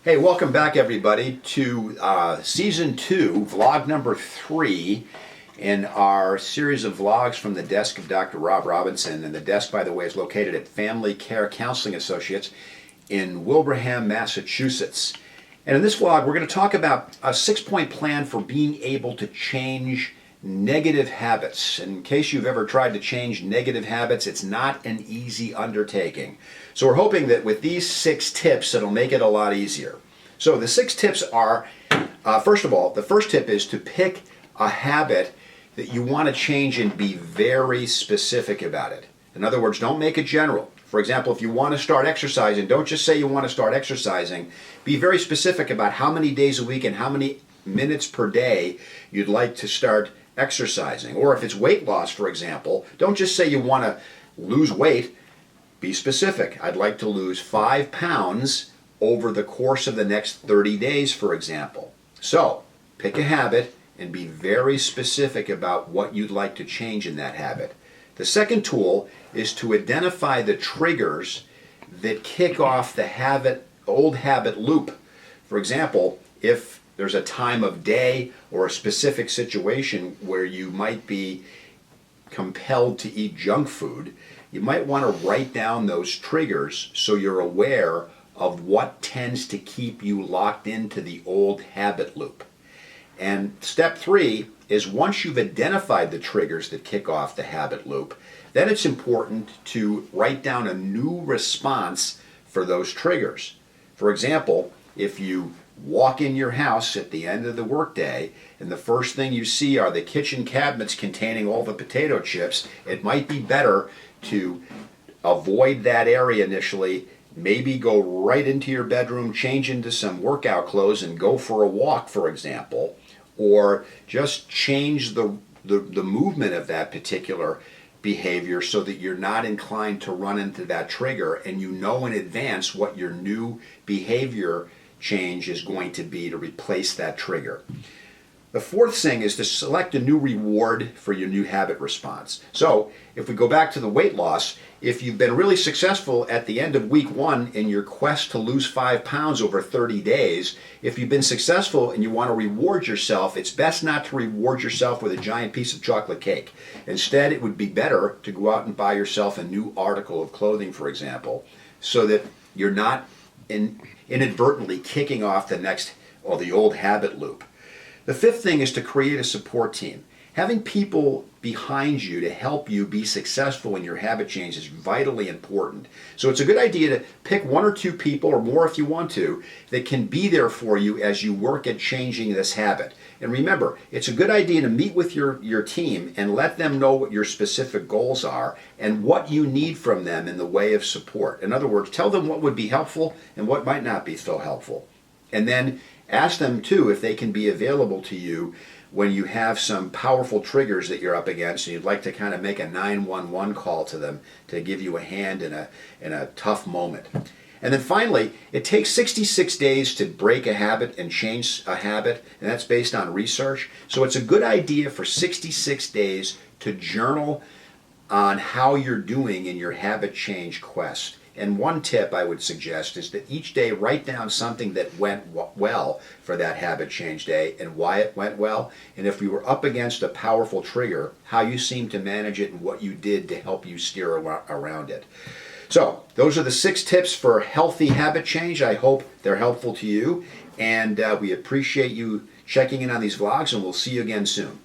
Hey, welcome back everybody to season 2, vlog number 3 in our series of vlogs from the desk of Dr. Rob Robinson. And the desk, by the way, is located at Family Care Counseling Associates in Wilbraham, Massachusetts. And in this vlog, we're going to talk about a 6-point plan for being able to change negative habits. In case you've ever tried to change negative habits, it's not an easy undertaking. So we're hoping that with these 6 tips, it'll make it a lot easier. So the 6 tips are, first of all, the first tip is to pick a habit that you want to change and be very specific about it. In other words, don't make it general. For example, if you want to start exercising, don't just say you want to start exercising. Be very specific about how many days a week and how many minutes per day you'd like to start exercising. Or if it's weight loss, for example, don't just say you want to lose weight. Be specific. I'd like to lose 5 pounds over the course of the next 30 days, for example. So, pick a habit and be very specific about what you'd like to change in that habit. The second tool is to identify the triggers that kick off the old habit loop. For example, if there's a time of day or a specific situation where you might be compelled to eat junk food, you might want to write down those triggers so you're aware of what tends to keep you locked into the old habit loop. And step 3 is, once you've identified the triggers that kick off the habit loop, then it's important to write down a new response for those triggers. For example, if you walk in your house at the end of the workday and the first thing you see are the kitchen cabinets containing all the potato chips, it might be better to avoid that area initially, maybe go right into your bedroom, change into some workout clothes and go for a walk, for example, or just change the movement of that particular behavior so that you're not inclined to run into that trigger and you know in advance what your new behavior change is going to be to replace that trigger. The fourth thing is to select a new reward for your new habit response. So if we go back to the weight loss, if you've been really successful at the end of week 1 in your quest to lose 5 pounds over 30 days, if you've been successful and you want to reward yourself, it's best not to reward yourself with a giant piece of chocolate cake. Instead, it would be better to go out and buy yourself a new article of clothing, for example, so that you're not inadvertently kicking off the old habit loop. The fifth thing is to create a support team. Having people behind you to help you be successful in your habit change is vitally important. So it's a good idea to pick 1 or 2 people, or more if you want to, that can be there for you as you work at changing this habit. And remember, it's a good idea to meet with your team and let them know what your specific goals are and what you need from them in the way of support. In other words, tell them what would be helpful and what might not be so helpful. And then ask them too if they can be available to you when you have some powerful triggers that you're up against and you'd like to kind of make a 911 call to them to give you a hand in a tough moment. And then finally, it takes 66 days to break a habit and change a habit, and that's based on research. So it's a good idea for 66 days to journal on how you're doing in your habit change quest. And one tip I would suggest is that each day write down something that went well for that habit change day and why it went well. And if you were up against a powerful trigger, how you seemed to manage it and what you did to help you steer around it. So those are the 6 tips for healthy habit change. I hope they're helpful to you. And we appreciate you checking in on these vlogs, and we'll see you again soon.